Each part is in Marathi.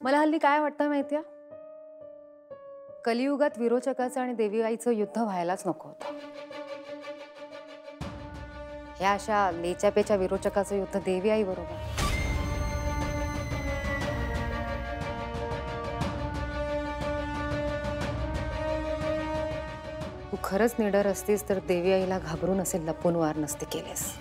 मला हल्ली काय वाटतं माहितीये, कलियुगात विरोचकाचं आणि देवी आईचं युद्ध व्हायलाच नको होतं. ह्या अशा लेच्यापेच्या विरोचकाचं युद्ध देवी आई बरोबर. तू खरंच निडर असतीस तर देवी आईला घाबरून असे लपून वार नसते केलेस.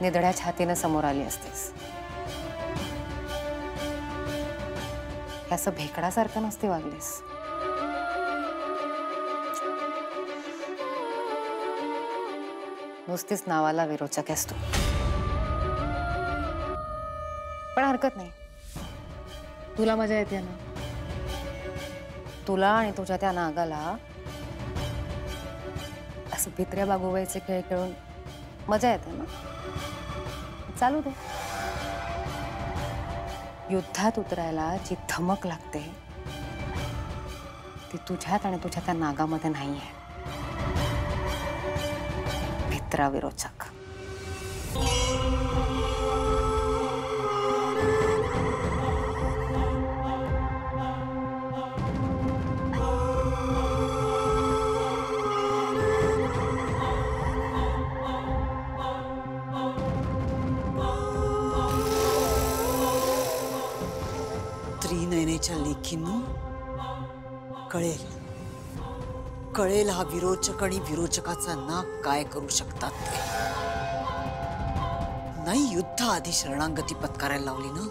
निधड्या छातीनं समोर आली असतेस. हे असं भेकडासारखं नसते वागलीस. नुसतीच नावाला विरोचक आहेस तू. पण हरकत नाही, तुला मजा येते ना. तुला आणि तुझ्या त्या नागाला असं भित्र्या बागोबाईचे खेळ खेळून मजा येते ना. चालू दे. युद्धात उतरायला जी धमक लागते ती तुझ्यात आणि तुझ्या त्या नागामध्ये नाहीये. भित्रा विरोचक. त्रिनयनेच्या लेखींनो, कळेल कळेल हा विरोचक आणि विरोचकाचा नाक काय करू शकतात ते. नाही युद्ध आधी शरणागती पत्करायला लावली ना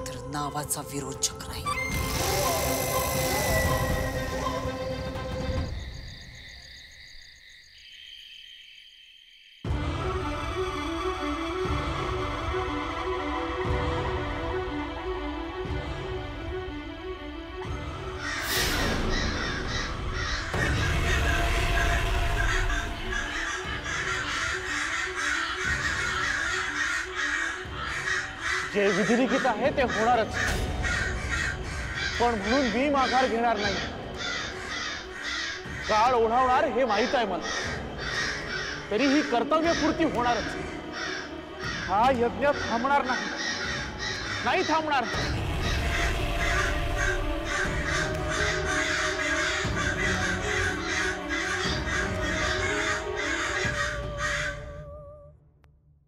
तर नावाचा विरोचक नाही. जे विधिलिखित आहे ते होणारच, पण म्हणून मी माघार घेणार नाही. काळ ओढावणार हे माहित आहे मला, तरी ही कर्तव्यपूर्ती होणारच. हा यज्ञ थांबणार नाही, नाही थांबणार.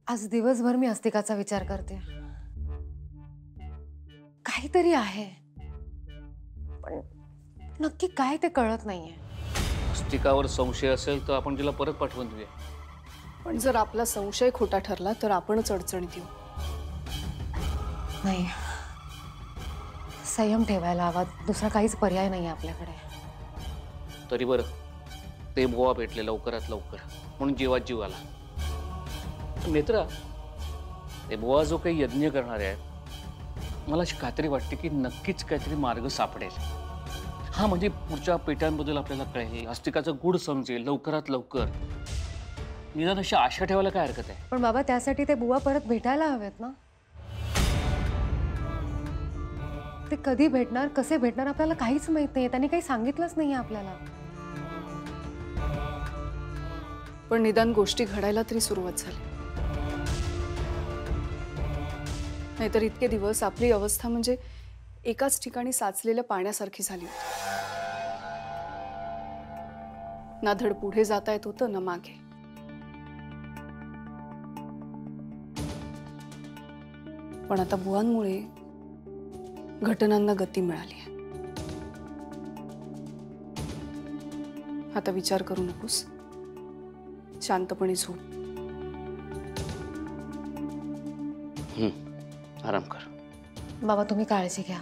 आज दिवसभर मी अस्तिकाचा विचार करते. काहीतरी आहे, पण नक्की काय ते कळत नाहीये. अस्तिकावर संशय असेल तर आपण तिला परत पाठवून देऊया. पण जर आपला संशय खोटा ठरला तर आपणच अडचणीत येऊ. नाही, संयम ठेवायला हवा. दुसरा काहीच पर्याय नाही आपल्याकडे. तरी बरं, ते बोवा भेटले लवकरात लवकर म्हणून जीवात जीव आला. नेत्रा, ते बोवा जो काही यज्ञ करणारे आहेत, मला अशी खात्री वाटते की नक्कीच काहीतरी मार्ग सापडेल. हा म्हणजे पुढच्या पेट्यांबद्दल आपल्याला कळेल, अस्तिकाचं गूढ समजेल लवकरात लवकर. निदान अशी आशा ठेवायला काय हरकत आहे. पण बाबा, त्यासाठी ते बुवा परत भेटायला हवेत ना. ते कधी भेटणार, कसे भेटणार आपल्याला काहीच माहित नाहीये. त्यांनी काही सांगितलंच नाहीये आपल्याला. पण निदान गोष्टी घडायला तरी सुरुवात झाली. नाहीतर इतके दिवस आपली अवस्था म्हणजे एकाच ठिकाणी साचलेल्या पाण्यासारखी झाली होती. ना धड पुढे जाता येत होतं ना मागे. पण आता बुवांमुळे घटनांना गती मिळाली आहे. आता विचार करू नकोस, शांतपणे झोप. आराम कर. बाबा, तुम्ही काळजी घ्या.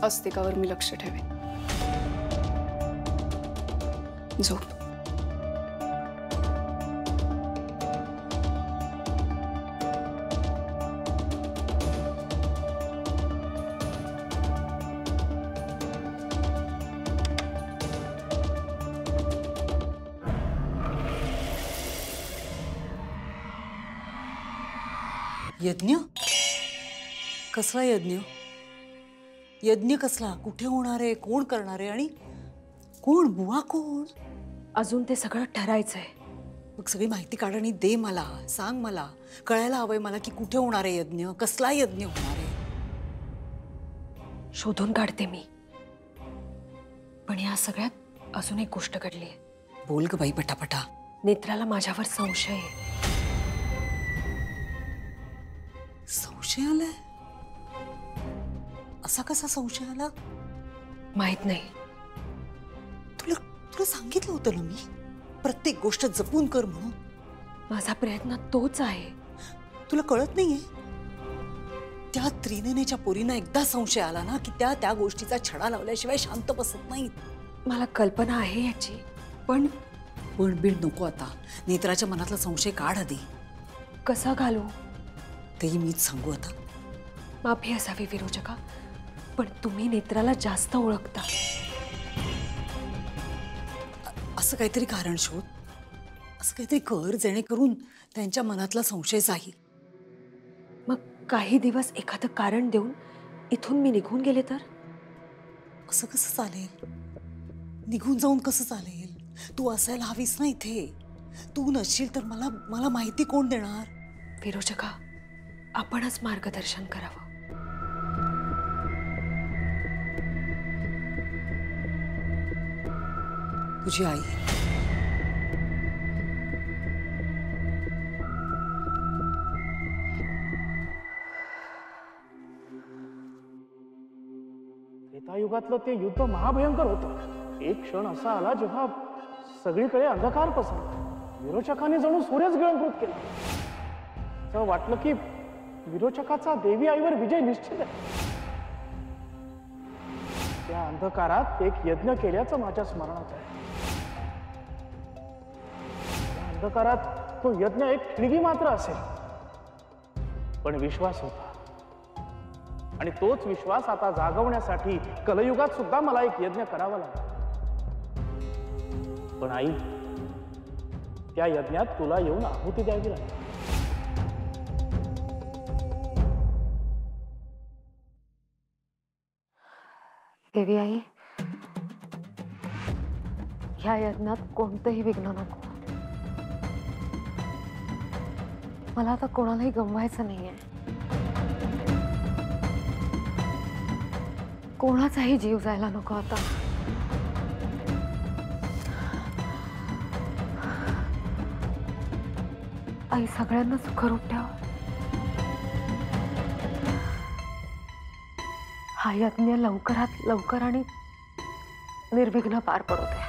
अस्तिकावर मी लक्ष ठेवेन. झोप. यज्ञ? कसला यज्ञ? यज्ञ कसला? कुठे होणार आहे? कोण करणार आहे? आणि कोण? बुवा कोण? अजून ते सगळं ठरायचंय. मग सगळी माहिती काढ आणि दे मला. सांग, मला कळायला हवंय मला की कुठे होणार आहे यज्ञ, कसला यज्ञ होणार आहे. शोधून काढते मी. पण या सगळ्यात अजून एक गोष्ट घडली आहे. बोल ग बाई पटापटा. नेत्राला माझ्यावर संशय आहे. संशय आलाय? असा कसा संशय आला? माहित नाही. तुला तुला सांगितलं होतं ना मी, प्रत्येक गोष्ट जपून कर म्हणून. माझा प्रयत्न तोच आहे. तुला कळत नाहीये? त्या त्रिनयनेच्या पोरींना एकदा संशय आला ना की त्या गोष्टीचा छडा लावल्याशिवाय शांत बसत नाहीत. मला कल्पना आहे याची, पण पण बीड नको आता. नेत्राच्या मनातला संशय काढ आधी. कसा घालू तेही मीच सांगू आता. माफी असावी विरोचका, पण तुम्ही नेत्राला जास्त ओळखता. असं काहीतरी कारण शोध. असं काहीतरी कर जेणेकरून त्यांच्या मनातला संशय जाईल. मग काही दिवस एखादं कारण देऊन इथून मी निघून गेले तर? असं कसं चालेल? निघून जाऊन कसं चालेल? तू असायला हवीस ना इथे. तू नसशील तर मला माहिती कोण देणार? विरोचका, आपणच मार्गदर्शन करावं. तुझी आई. त्रेतायुगातलं ते युद्ध महाभयंकर होतं. एक क्षण असा आला जेव्हा सगळीकडे अंधकार पसरला. विरोचकाने जणू सूर्यच गिळंकृत केला. असं वाटलं की विरोचकाचा देवी आईवर विजय निश्चित आहे. त्या अंधकारात एक यज्ञ केल्याचं माझ्या स्मरणात आहे. त्या अंधकारात तो यज्ञ एक ठिणगी मात्र असेल, पण विश्वास होता. आणि तोच विश्वास आता जागवण्यासाठी कलयुगात सुद्धा मला एक यज्ञ करावा लागला. पण आई, त्या यज्ञात तुला येऊन आहुती द्यावी लागली. देवी आई, ह्या यज्ञात कोणतंही विघ्न नको. मला आता कोणालाही गमवायचं नाहीये. कोणाचाही जीव जायला नको आता. आई सगळ्यांना सुखरूप ठेव. हा यज्ञ लवकरात लवकर आणि निर्विघ्न पार पडू दे.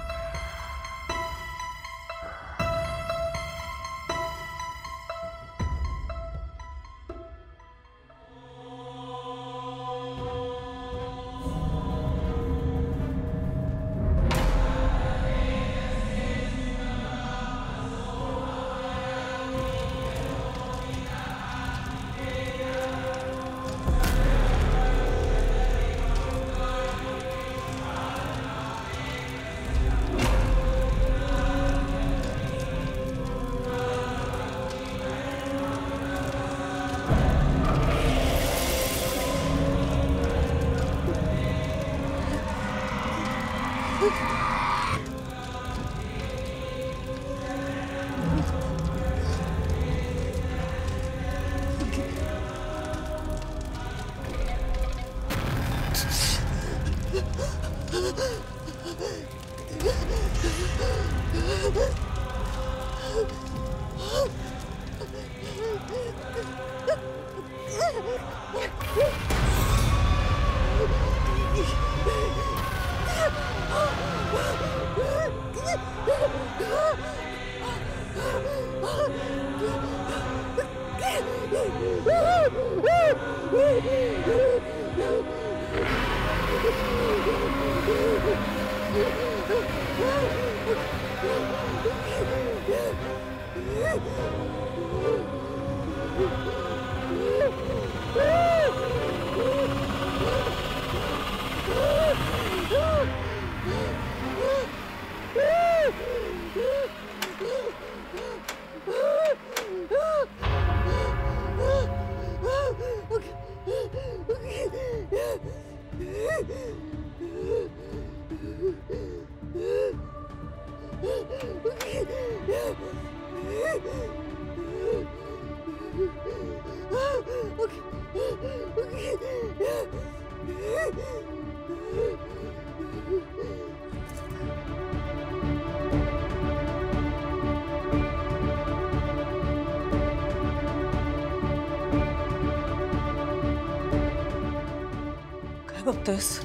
काय बघतोयस?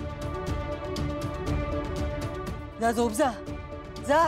जा झोप जा जा.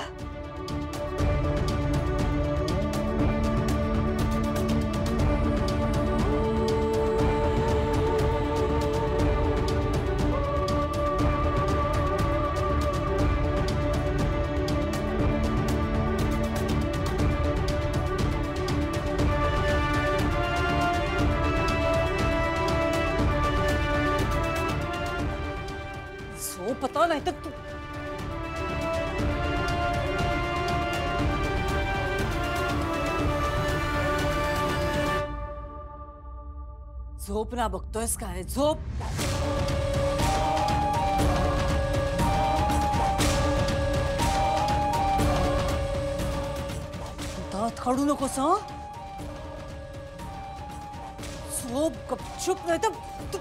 झोप आता नाही तर तू झोप ना. बघतोयस काय? झोप. दात काढू नकोस हं. झोप गपचूप नाही तर तू.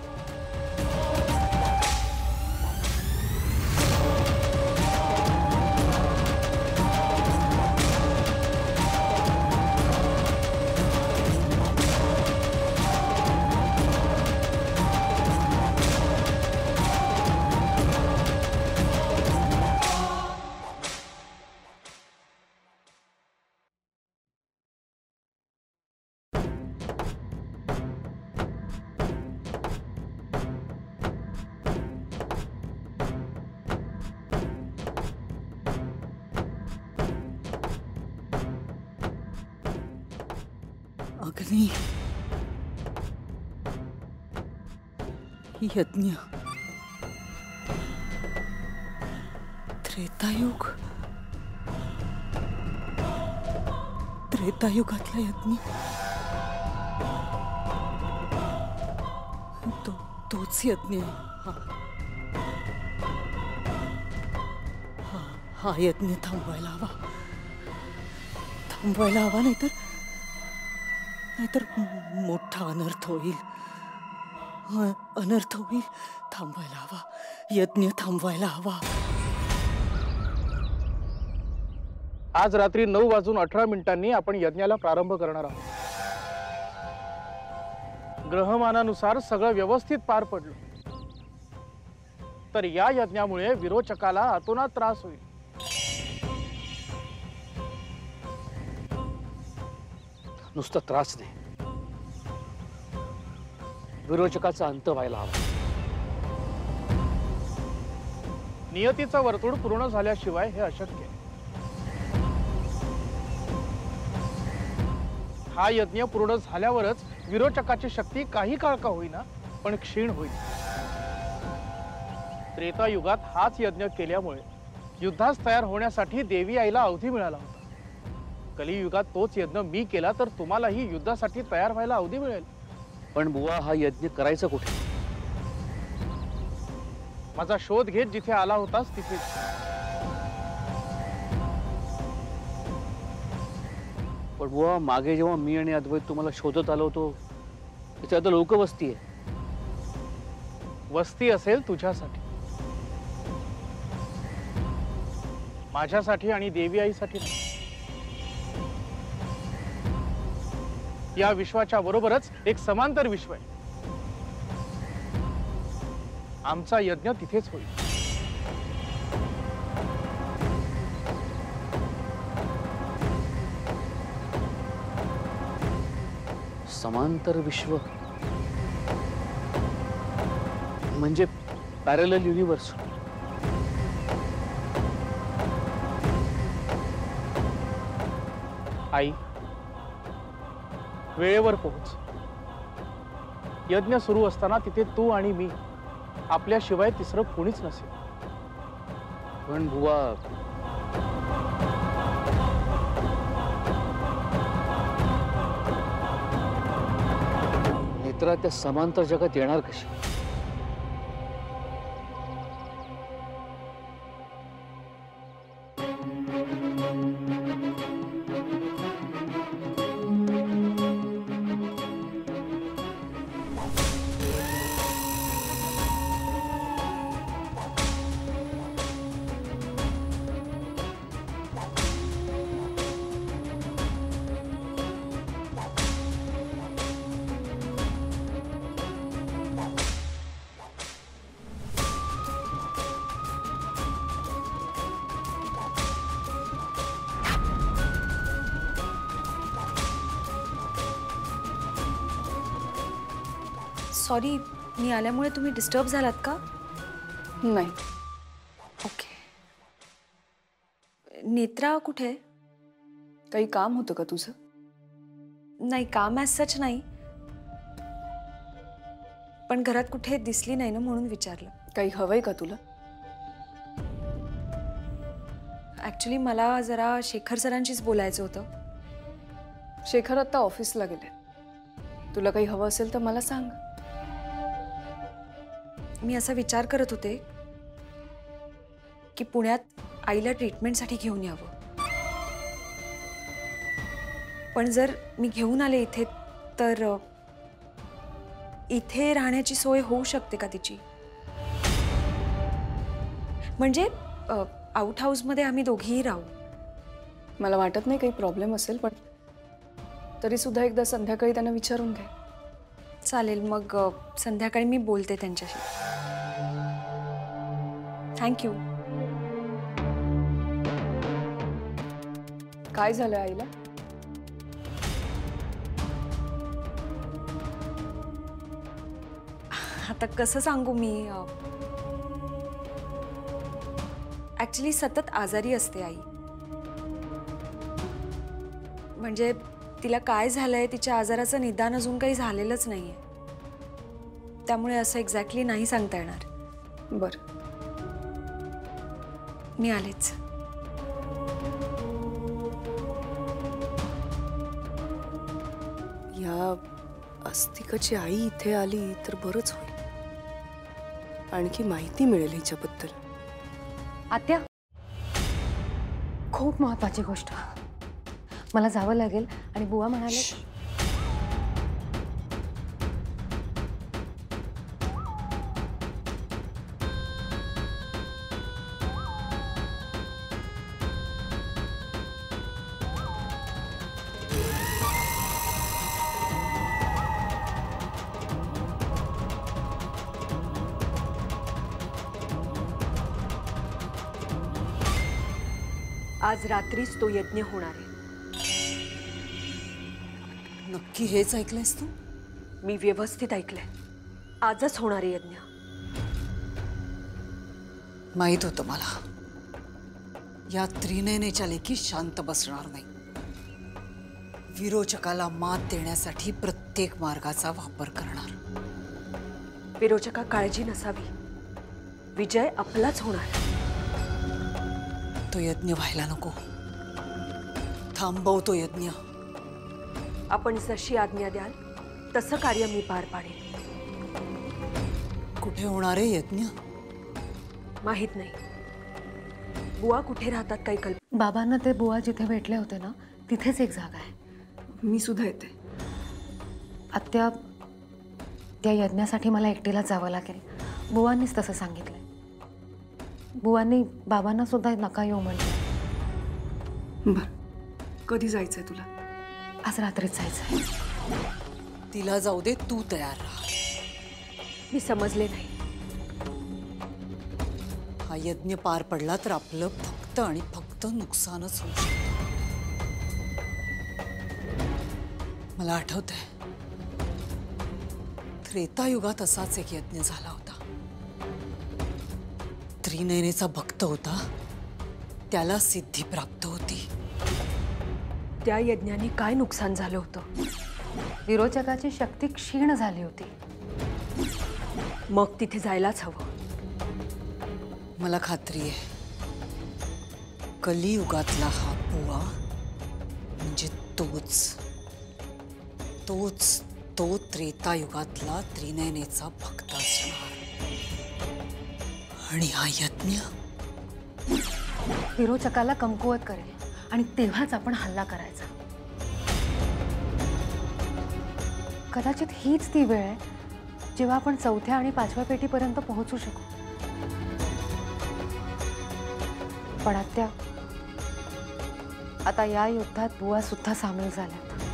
अग्नी, यज्ञ, त्रेतायुग, त्रेतायुगातला यज्ञ. तोच यज्ञ आहे. हा यज्ञ थांबवायला हवा. थांबवायला हवा, नाहीतर मोठा अनर्थ होईल. अनर्थ होईल. थांबवायला हवा. यज्ञ थांबवायला हवा. आज रात्री 9:18 आपण यज्ञाला प्रारंभ करणार आहोत. ग्रहमानानुसार सगळं व्यवस्थित पार पडलं तर या यज्ञामुळे विरोचकाला अतोनात त्रास होईल. नुसता त्रास नाही, विरोचकाचा अंत व्हायला हवा. नियतीचं वर्तुळ पूर्ण झाल्याशिवाय हे अशक्य आहे. हा यज्ञ पूर्ण झाल्यावरच विरोचकाची शक्ती काही काळ का होईना पण क्षीण होईल. त्रेतायुगात हाच यज्ञ केल्यामुळे युद्धास तयार होण्यासाठी देवी आईला अवधी मिळाला होता. कलियुगात तोच यज्ञ मी केला तर तुम्हालाही युद्धासाठी तयार व्हायला अवधी मिळेल. पण बुवा, हा यज्ञ करायचा कुठे? माझा शोध घेत जिथे आला होतास तिथेच. पण बुवा, मागे जेव्हा मी आणि अद्वैत तुम्हाला शोधत आलो होतो तिथे आता लोकवस्ती आहे. वस्ती असेल तुझ्यासाठी, माझ्यासाठी आणि देवी आईसाठी नाही. या विश्वाच्या बरोबरच एक समांतर विश्व आहे. आमचा यज्ञ तिथेच होईल. समांतर विश्व म्हणजे पॅरलल युनिवर्स. आई, वेळेवर पोहोच. यज्ञ सुरू असताना तिथे तू आणि मी, आपल्याशिवाय तिसरं कोणीच नसेल. पण बुवा, नेत्रा त्या समांतर जगात येणार कशी? सॉरी, मी आल्यामुळे तुम्ही डिस्टर्ब झालात का? नाही. ओके. नेत्रा कुठे आहे? काही काम होतं का तुझं? नाही, काम ॲज सच नाही, पण घरात कुठे दिसली नाही ना म्हणून विचारलं. काही हवंय का तुला? ॲक्च्युली मला जरा शेखर सरांशीच बोलायचं होतं. शेखर आता ऑफिसला गेले. तुला काही हवं असेल तर मला सांग. मी असा विचार करत होते की पुण्यात आईला ट्रीटमेंटसाठी घेऊन यावं, पण जर मी घेऊन आले इथे तर इथे राहण्याची सोय होऊ शकते का तिची? म्हणजे आउट हाऊसमध्ये आम्ही दोघीही राहू. मला वाटत नाही काही प्रॉब्लेम असेल, पण तरी सुद्धा एकदा संध्याकाळी त्यांना विचारून घे. चालेल, मग संध्याकाळी मी बोलते त्यांच्याशी. थँक्यू. काय झालं आईला? आता कसं सांगू मी? ॲक्च्युली सतत आजारी असते आई. म्हणजे तिला काय झालंय, तिच्या आजाराचं निदान अजून काही झालेलंच नाहीये. त्यामुळे असं एक्झॅक्टली नाही सांगता येणार. बरं, मी आलेच. या अस्तिकाची आई इथे आली तर बरंच होईल. आणखी माहिती मिळेल हिच्याबद्दल. आत्या, खूप महत्वाची गोष्ट. मला जावं लागेल आणि बुवा म्हणाले. आज रात्रीच तो यज्ञ होणार आहे. नक्की हेच ऐकलंयस तू? मी व्यवस्थित ऐकलंय. आजच होणार आहे यज्ञ. माहित होतं मला, या त्रिनयनेच्या लेखी शांत बसणार नाही. विरोचकाला मात देण्यासाठी प्रत्येक मार्गाचा वापर करणार. विरोचका काळजी नसावी, विजय आपलाच होणार. तो यज्ञ व्हायला नको. थांबव तो यज्ञ. आपण जशी आज्ञा द्याल तसं कार्य मी पार पाडेन. कुठे होणार आहे यज्ञ? माहित नाही. बुवा कुठे राहतात काही बाबांना ते बुवा जिथे भेटले होते ना, तिथेच एक जागा आहे. मी सुद्धा येते. आत्या, त्या यज्ञासाठी मला एकटीला जावं लागेल. बुवांनीच तसं सांगितलंय. बुवांनी बाबांना सुद्धा नका येऊ म्हटलं. बरं, कधी जायचंय तुला? आज रात्रीच जायचंय. तिला जाऊ दे, तू तयार राहा. मी समजले नाही. हा यज्ञ पार पडला तर आपलं फक्त आणि फक्त नुकसानच होऊ शकतं. मला आठवतंय, त्रेतायुगात असाच एक यज्ञ झाला होता. त्रिनयनेचा भक्त होता, त्याला सिद्धी प्राप्त होती. त्या यज्ञाने काय नुकसान झालं होतं? विरोचकाची शक्ती क्षीण झाली होती. मग तिथे जायलाच हवं. मला खात्री आहे, कलियुगातला हा बुवा म्हणजे तो त्रेतायुगातला त्रिनयनेचा भक्त असणार. आणि हा यज्ञ विरोचकाला कमकुवत करेल आणि तेव्हाच आपण हल्ला करायचा. कदाचित हीच ती वेळ आहे जेव्हा आपण 4थ्या आणि 5व्या पेटीपर्यंत पोहोचू शकू. पण आत्या, आता या युद्धात बुवा सुद्धा सामील झाल्यात.